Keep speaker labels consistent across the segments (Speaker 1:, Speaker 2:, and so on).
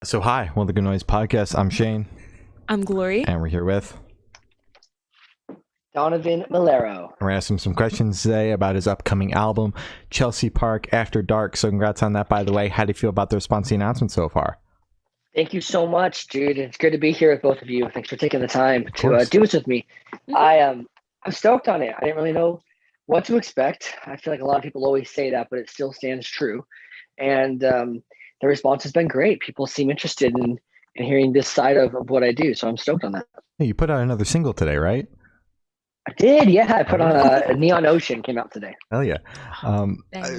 Speaker 1: So hi, welcome to the Good Noise Podcast. I'm Shane,
Speaker 2: I'm Glory.
Speaker 1: and we're here with.
Speaker 3: Donovan Melero.
Speaker 1: We're gonna ask him some questions today about his upcoming album, Chelsea Park After Dark. So congrats on that, by the way. How do you feel about the response to the announcement so far?
Speaker 3: Thank you so much, dude. It's good to be here with both of you. Thanks for taking the time to do this with me. I'm stoked on it. I didn't really know what to expect. I feel like a lot of people always say that, but it still stands true. And the response has been great. People seem interested in hearing this side of what I do. So I'm stoked on that.
Speaker 1: Hey, you put out another single today, right?
Speaker 3: I did, yeah. I put on a Neon Ocean, came out today.
Speaker 1: Hell yeah.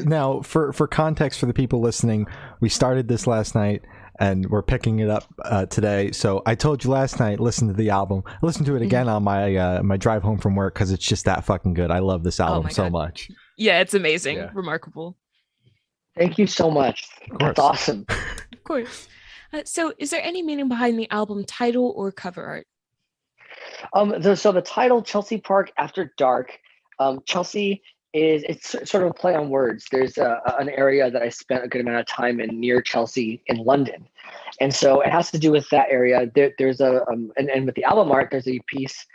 Speaker 1: Now, for context for the people listening, we started this last night and we're picking it up today. So I told you last night, listen to the album. I listened to it again on my drive home from work because it's just that fucking good. I love this album so much.
Speaker 2: Yeah, it's amazing. Yeah. Remarkable.
Speaker 3: Thank you so much. That's awesome.
Speaker 2: Of course. So is there any meaning behind the album title or cover art?
Speaker 3: So the title, Chelsea Park After Dark, Chelsea it's sort of a play on words. There's an area that I spent a good amount of time in near Chelsea in London. And so it has to do with that area. There's and with the album art, there's a piece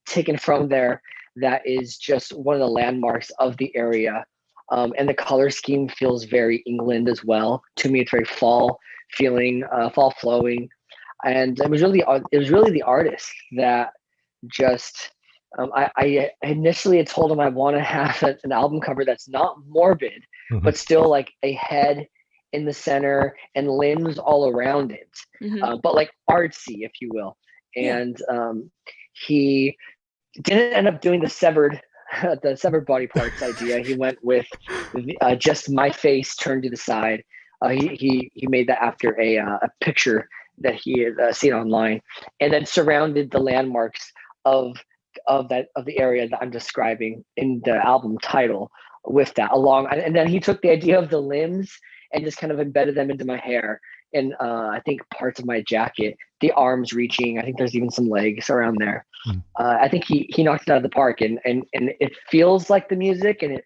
Speaker 3: taken from there that is just one of the landmarks of the area. And the color scheme feels very England as well. To me, it's very fall feeling, fall flowing. And it was really the artist that just I initially had told him I want to have an album cover that's not morbid, but still like a head in the center and limbs all around it, but like artsy, if you will. And he didn't end up doing the severed body parts idea. He went with just my face turned to the side. He made that after a picture that he had seen online, and then surrounded the landmarks of the area that I'm describing in the album title with that along. And then he took the idea of the limbs and just kind of embedded them into my hair and I think parts of my jacket, the arms reaching. I think there's even some legs around there. I think he knocked it out of the park, and it feels like the music, and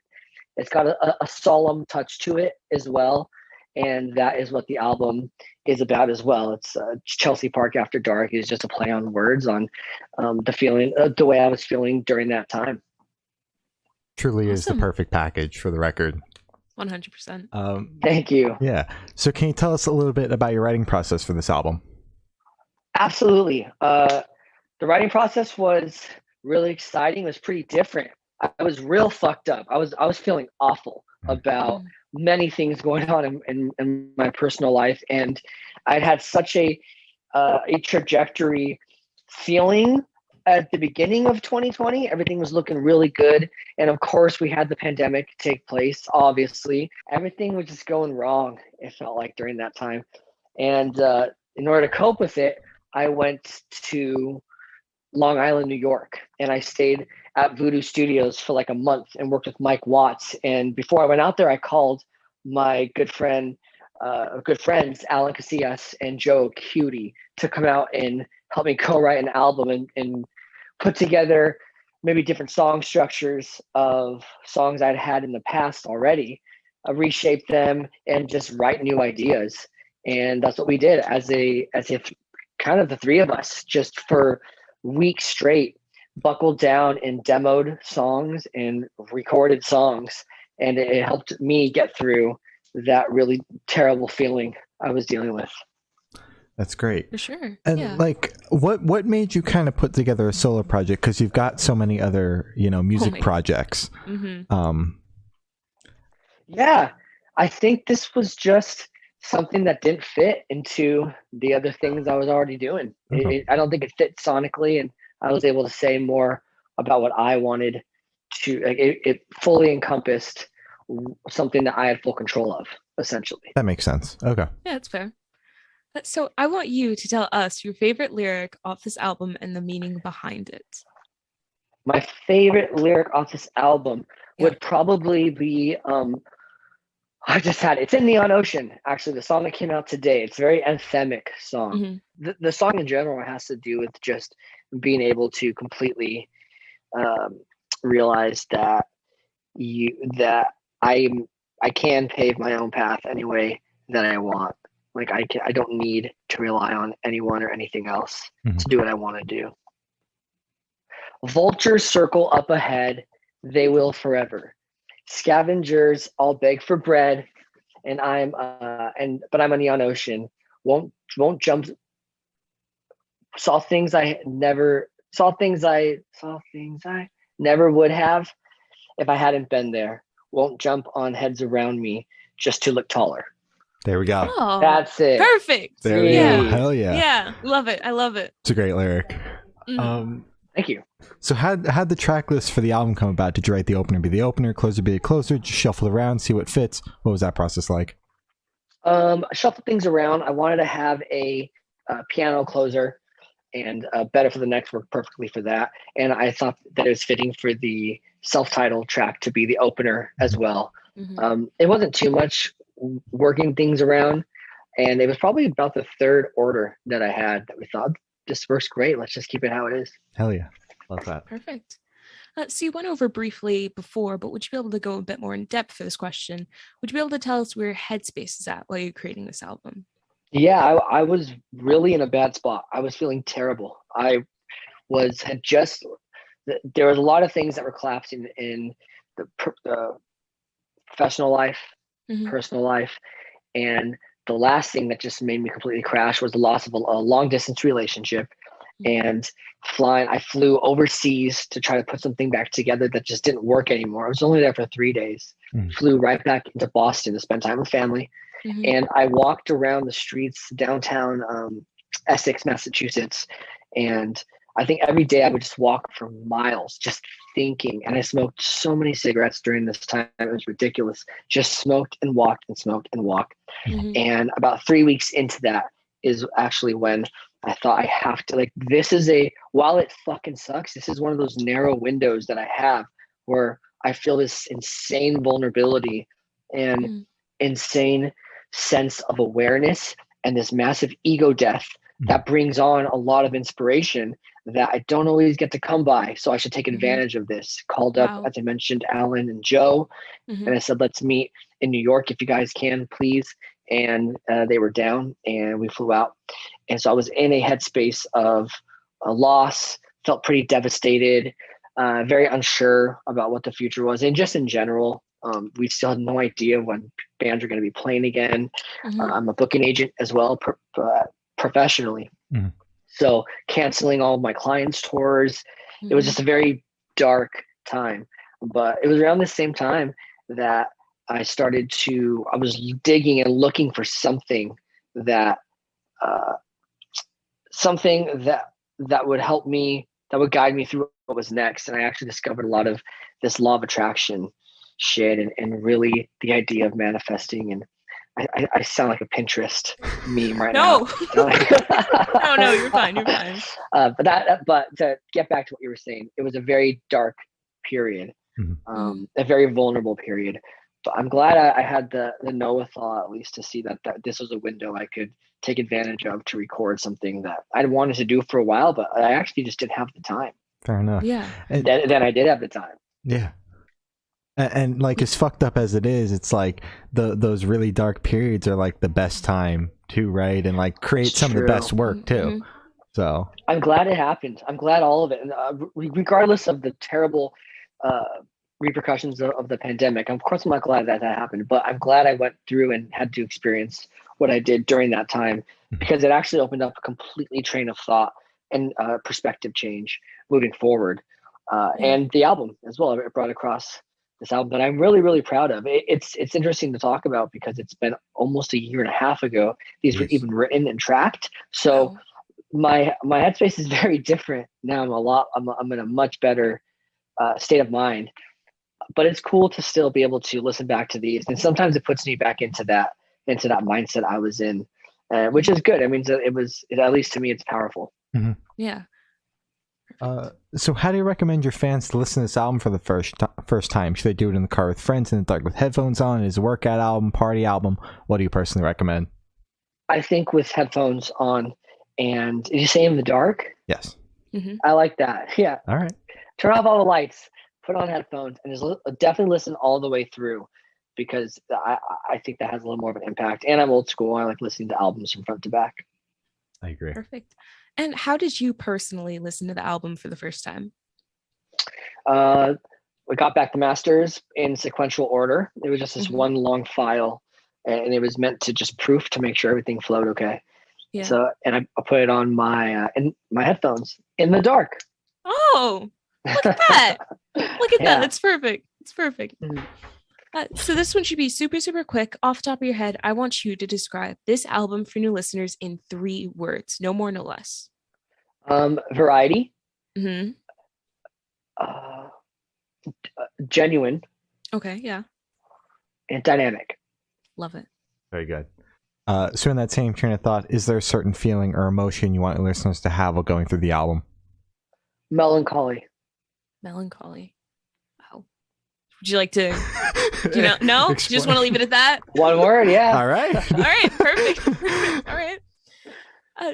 Speaker 3: it's got a solemn touch to it as well. And that is what the album is about as well. It's Chelsea Park After Dark is just a play on words on the feeling, the way I was feeling during that time.
Speaker 1: Truly is the perfect package for the record.
Speaker 2: 100%.
Speaker 3: Thank you.
Speaker 1: Yeah. So can you tell us a little bit about your writing process for this album?
Speaker 3: Absolutely. The writing process was really exciting. It was pretty different. I was real fucked up. I was feeling awful about many things going on in my personal life, and I'd had such a trajectory feeling at the beginning of 2020. Everything was looking really good, and of course we had the pandemic take place. Obviously everything was just going wrong, it felt like, during that time. And in order to cope with it, I went to Long Island, New York, and I stayed at Voodoo Studios for like a month and worked with Mike Watts. And before I went out there, I called my good friends, Alan Casillas and Joe Cutie, to come out and help me co-write an album and put together maybe different song structures of songs I'd had in the past already, reshape them and just write new ideas. And that's what we did as if kind of the three of us, just for weeks straight, buckled down and demoed songs and recorded songs. And it helped me get through that really terrible feeling I was dealing with.
Speaker 1: That's great.
Speaker 2: For sure.
Speaker 1: And like, what made you kind of put together a solo project? Because you've got so many other, music projects.
Speaker 3: Yeah, I think this was just something that didn't fit into the other things I was already doing. I don't think it fit sonically, and I was able to say more about what I wanted to. Like, it fully encompassed something that I had full control of, essentially.
Speaker 1: That makes sense. Okay.
Speaker 2: Yeah, that's fair. So I want you to tell us your favorite lyric off this album and the meaning behind it.
Speaker 3: My favorite lyric off this album would probably be it's in Neon Ocean, actually, the song that came out today. It's a very anthemic song. The song in general has to do with just being able to completely realize that I can pave my own path any way that I want. Like I don't need to rely on anyone or anything else to do what I want to do. Vultures circle up ahead, they will forever. Scavengers all beg for bread, and but I'm a neon ocean. Won't jump. Saw things I never would have if I hadn't been there. Won't jump on heads around me just to look taller.
Speaker 1: There we go.
Speaker 2: Oh,
Speaker 3: that's it.
Speaker 2: Perfect.
Speaker 1: There we
Speaker 2: yeah.
Speaker 1: go. Hell yeah.
Speaker 2: Yeah. Love it. I love it.
Speaker 1: It's a great lyric.
Speaker 3: Thank you.
Speaker 1: So how'd the track list for the album come about? Did you write the opener be the opener, closer be the closer, just shuffle around, see what fits? What was that process like?
Speaker 3: I shuffled things around. I wanted to have a piano closer, and Better for the Next worked perfectly for that. And I thought that it was fitting for the self-titled track to be the opener as well. It wasn't too much working things around, and it was probably about the third order that I had that we thought, this works great. Let's just keep it how it is.
Speaker 1: Hell yeah. Love that.
Speaker 2: Perfect. So you went over briefly before, but would you be able to go a bit more in depth for this question? Would you be able to tell us where Headspace is at while you're creating this album?
Speaker 3: Yeah, I was really in a bad spot. I was feeling terrible. There was a lot of things that were collapsing in the professional life, personal life, and the last thing that just made me completely crash was the loss of a long distance relationship. And I flew overseas to try to put something back together that just didn't work anymore. I was only there for 3 days. Flew right back into Boston to spend time with family. And I walked around the streets downtown Essex, Massachusetts, and I think every day I would just walk for miles just thinking. And I smoked so many cigarettes during this time. It was ridiculous. Just smoked and walked and smoked and walked. And about 3 weeks into that is actually when I thought I have to, while it fucking sucks, this is one of those narrow windows that I have where I feel this insane vulnerability and insane sense of awareness and this massive ego death that brings on a lot of inspiration that I don't always get to come by. So I should take advantage of this. Called up, as I mentioned, Alan and Joe, and I said, let's meet in New York if you guys can, please. And they were down, and we flew out. And so I was in a headspace of a loss, felt pretty devastated, very unsure about what the future was. And just in general, we still had no idea when bands are going to be playing again. I'm a booking agent as well, professionally. So canceling all of my clients' tours, it was just a very dark time. But it was around the same time that I was digging and looking for something that would help me, that would guide me through what was next. And I actually discovered a lot of this law of attraction shit and really the idea of manifesting. And I sound like a Pinterest meme right now.
Speaker 2: No, you're fine. You're fine.
Speaker 3: But to get back to what you were saying, it was a very dark period, a very vulnerable period. But I'm glad I had the Noah thought, at least, to see that this was a window I could take advantage of to record something that I'd wanted to do for a while, but I actually just didn't have the time.
Speaker 1: Fair enough.
Speaker 2: Yeah.
Speaker 3: Then I did have the time.
Speaker 1: Yeah. And like, as fucked up as it is, it's like those really dark periods are like the best time too, right? And like create some of the best work too. So
Speaker 3: I'm glad it happened. I'm glad all of it, and regardless of the terrible repercussions of the pandemic, of course I'm not glad that happened, but I'm glad I went through and had to experience what I did during that time, because it actually opened up a completely train of thought and perspective change moving forward. And the album as well, it brought across this album that I'm really, really proud of. It's interesting to talk about because it's been almost a year and a half ago these were even written and tracked. So my headspace is very different now. I'm in a much better state of mind, but it's cool to still be able to listen back to these, and sometimes it puts me back into that mindset I was in, which is good. I mean, at least to me, it's powerful.
Speaker 2: Yeah.
Speaker 1: So how do you recommend your fans to listen to this album for the first time? Should they do it in the car with friends in the dark with headphones on? Is it a workout album, party album? What do you personally recommend?
Speaker 3: I think with headphones on. And did you say in the dark?
Speaker 1: Yes.
Speaker 3: I like that. Yeah.
Speaker 1: All right.
Speaker 3: Turn off all the lights, put on headphones, and just definitely listen all the way through. because I think that has a little more of an impact. And I'm old school. I like listening to albums from front to back.
Speaker 1: I agree.
Speaker 2: Perfect. And how did you personally listen to the album for the first time?
Speaker 3: We got back the masters in sequential order. It was just this one long file, and it was meant to just proof to make sure everything flowed okay.
Speaker 2: Yeah.
Speaker 3: So, and I put it on my in my headphones in the dark.
Speaker 2: Oh, look at that! Look at that. It's perfect. It's perfect. So this one should be super, super quick. Off the top of your head, I want you to describe this album for new listeners in 3 words, no more, no less.
Speaker 3: Variety.
Speaker 2: Mm-hmm.
Speaker 3: Genuine.
Speaker 2: Okay, yeah.
Speaker 3: And dynamic.
Speaker 2: Love it.
Speaker 1: Very good. So in that same train of thought, is there a certain feeling or emotion you want your listeners to have while going through the album?
Speaker 3: Melancholy.
Speaker 2: Melancholy. Wow. Would you like to, no? You just want to leave it at that?
Speaker 3: One word, yeah.
Speaker 1: All right.
Speaker 2: All right, perfect. All right.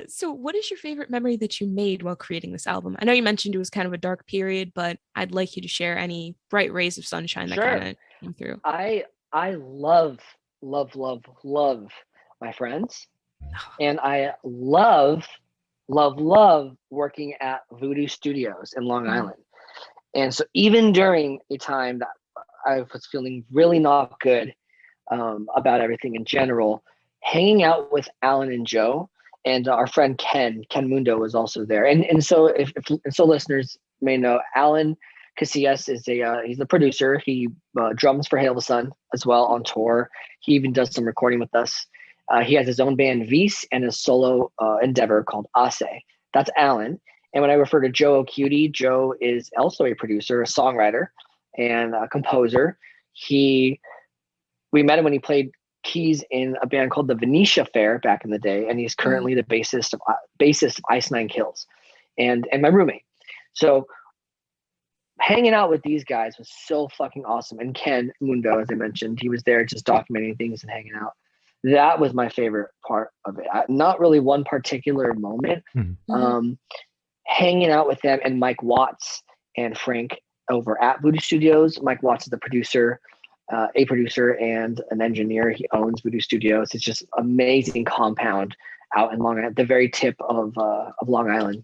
Speaker 2: So what is your favorite memory that you made while creating this album? I know you mentioned it was kind of a dark period, but I'd like you to share any bright rays of sunshine that kind of came through.
Speaker 3: I love my friends. And I love working at Voodoo Studios in Long Island. And so even during a time that I was feeling really not good about everything in general, hanging out with Alan and Joe and our friend Ken Mundo was also there. And so if listeners may know, Alan Casillas is he's the producer. He drums for Hail the Sun as well on tour. He even does some recording with us. He has his own band Vis and a solo endeavor called Ace. That's Alan. And when I refer to Joe O'Cutie, Joe is also a producer, a songwriter, and a composer. We met him when he played keys in a band called the Venetia Fair back in the day, and he's currently the bassist of Ice Nine Kills, and my roommate. So hanging out with these guys was so fucking awesome. And Ken Mundo, as I mentioned, he was there just documenting things and hanging out. That was my favorite part of it. Not really one particular moment. Hanging out with them and Mike Watts and Frank over at Voodoo Studios. Mike Watts is the producer, a producer and an engineer. He owns Voodoo Studios. It's just amazing compound out in Long Island, the very tip of Long Island.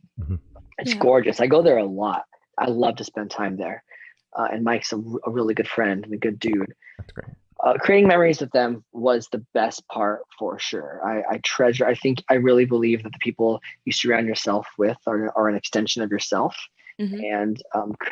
Speaker 3: It's gorgeous. I go there a lot. I love to spend time there. And Mike's a really good friend and a good dude.
Speaker 1: That's great.
Speaker 3: Creating memories with them was the best part for sure. I really believe that the people you surround yourself with are an extension of yourself and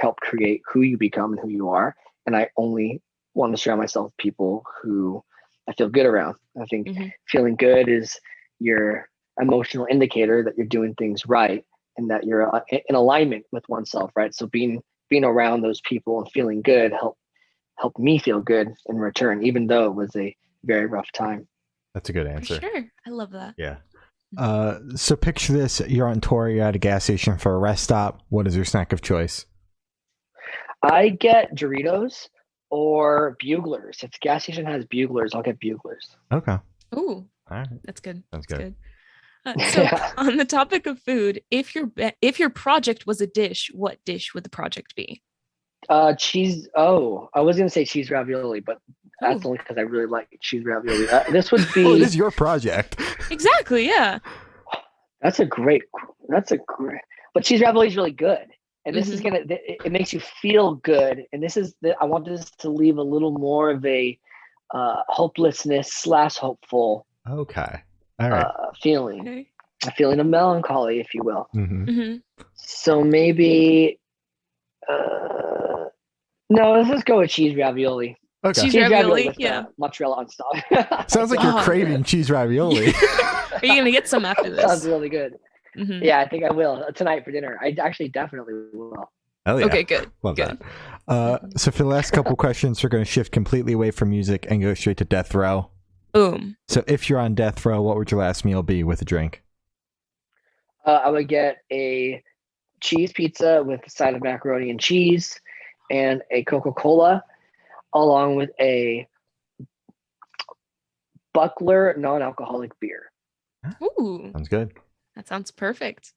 Speaker 3: help create who you become and who you are. And I only want to surround myself with people who I feel good around. I think feeling good is your emotional indicator that you're doing things right and that you're in alignment with oneself, right? So being around those people and feeling good helped me feel good in return, even though it was a very rough time.
Speaker 1: That's a good answer.
Speaker 2: For sure. I love that.
Speaker 1: Yeah. So picture this. You're on tour. You're at a gas station for a rest stop. What is your snack of choice?
Speaker 3: I get Doritos or Buglers. If the gas station has Buglers, I'll get Buglers.
Speaker 1: Okay.
Speaker 2: Ooh.
Speaker 1: All right.
Speaker 2: That's good.
Speaker 1: Sounds good.
Speaker 2: So on the topic of food, if your project was a dish, what dish would the project be?
Speaker 3: Cheese. Oh, I was gonna say cheese ravioli, but that's only because I really like cheese ravioli. This would be.
Speaker 1: It is your project.
Speaker 2: Exactly. Yeah.
Speaker 3: That's a great. But cheese ravioli is really good, and this is gonna. It makes you feel good, and I want this to leave a little more of a hopelessness / hopeful.
Speaker 1: Okay. All right.
Speaker 3: Feeling.
Speaker 2: Okay.
Speaker 3: A feeling of melancholy, if you will. So maybe. No, let's just go with cheese ravioli.
Speaker 2: Okay. Cheese ravioli with
Speaker 3: mozzarella on top.
Speaker 1: Sounds like you're craving cheese ravioli.
Speaker 2: Are you gonna get some after this?
Speaker 3: Sounds really good. Yeah, I think I will tonight for dinner. I actually definitely will.
Speaker 1: Hell yeah.
Speaker 2: Okay, good.
Speaker 1: Love that. So for the last couple questions, we're going to shift completely away from music and go straight to death row.
Speaker 2: Boom.
Speaker 1: So if you're on death row, what would your last meal be with a drink?
Speaker 3: I would get a cheese pizza with a side of macaroni and cheese and a Coca-Cola, along with a Buckler non-alcoholic beer.
Speaker 2: Ooh.
Speaker 1: Sounds good.
Speaker 2: That sounds perfect.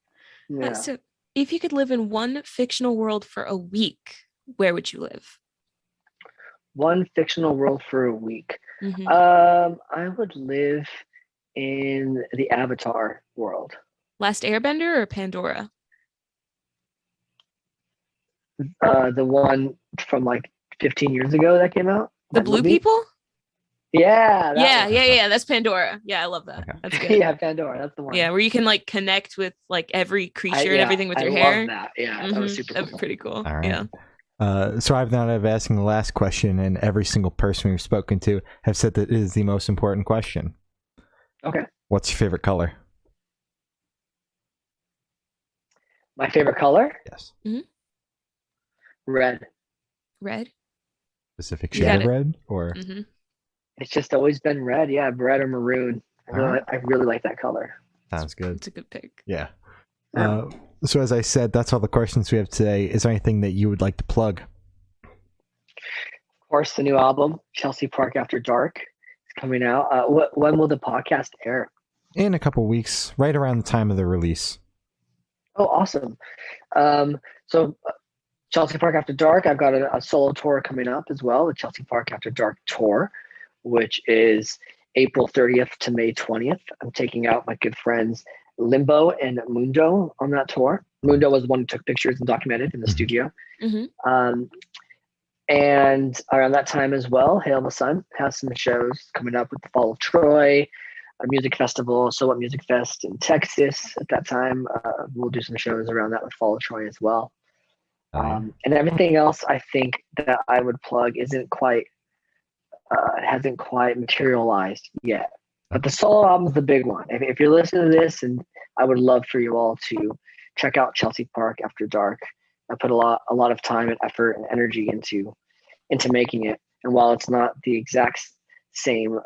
Speaker 3: Yeah.
Speaker 2: So if you could live in one fictional world for a week, where would you live?
Speaker 3: One fictional world for a week.
Speaker 2: Mm-hmm.
Speaker 3: I would live in the Avatar world.
Speaker 2: Last Airbender or Pandora?
Speaker 3: The one from like 15 years ago that came out.
Speaker 2: The blue people?
Speaker 3: Yeah.
Speaker 2: Yeah. That's Pandora. Yeah, I love that.
Speaker 1: Okay.
Speaker 2: That's good.
Speaker 3: Yeah, Pandora. That's the one.
Speaker 2: Yeah, where you can like connect with like every creature and everything with your hair.
Speaker 3: I love that. Yeah, that was super cool.
Speaker 2: That'd be pretty cool.
Speaker 1: All right.
Speaker 2: Yeah.
Speaker 1: So I've now of asking the last question, and every single person we've spoken to have said that it is the most important question.
Speaker 3: Okay.
Speaker 1: What's your favorite color?
Speaker 3: My favorite color?
Speaker 1: Yes.
Speaker 2: Mm-hmm.
Speaker 3: Red.
Speaker 2: Red?
Speaker 1: Specific shade of red? Or
Speaker 2: Mm-hmm.
Speaker 3: It's just always been red. Yeah, red or maroon. I really like that color.
Speaker 1: Sounds good.
Speaker 2: It's a good pick.
Speaker 1: Yeah. So as I said, that's all the questions we have today. Is there anything that you would like to plug?
Speaker 3: Of course, the new album, Chelsea Park After Dark, is coming out. When will the podcast air?
Speaker 1: In a couple weeks, right around the time of the release.
Speaker 3: Oh, awesome. So Chelsea Park After Dark, I've got a solo tour coming up as well, the Chelsea Park After Dark tour, which is April 30th to May 20th. I'm taking out my good friends Limbo and Mundo on that tour. Mundo was the one who took pictures and documented in the studio.
Speaker 2: Mm-hmm.
Speaker 3: And around that time as well, Hail the Sun has some shows coming up with the Fall of Troy, a music festival, So What Music Fest in Texas at that time. We'll do some shows around that with Fall of Troy as well. And everything else I think that I would plug hasn't quite materialized yet. But the solo album is the big one. If you're listening to this, and I would love for you all to check out Chelsea Park After Dark. I put a lot of time and effort and energy into making it. And while it's not the exact same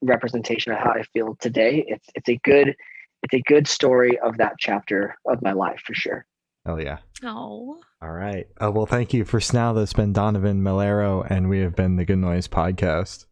Speaker 3: representation of how I feel today, it's a good story of that chapter of my life for sure.
Speaker 1: Oh yeah.
Speaker 2: Oh.
Speaker 1: All right. Well, thank you. For now, that's been Donovan Melero, and we have been the Good Noise Podcast.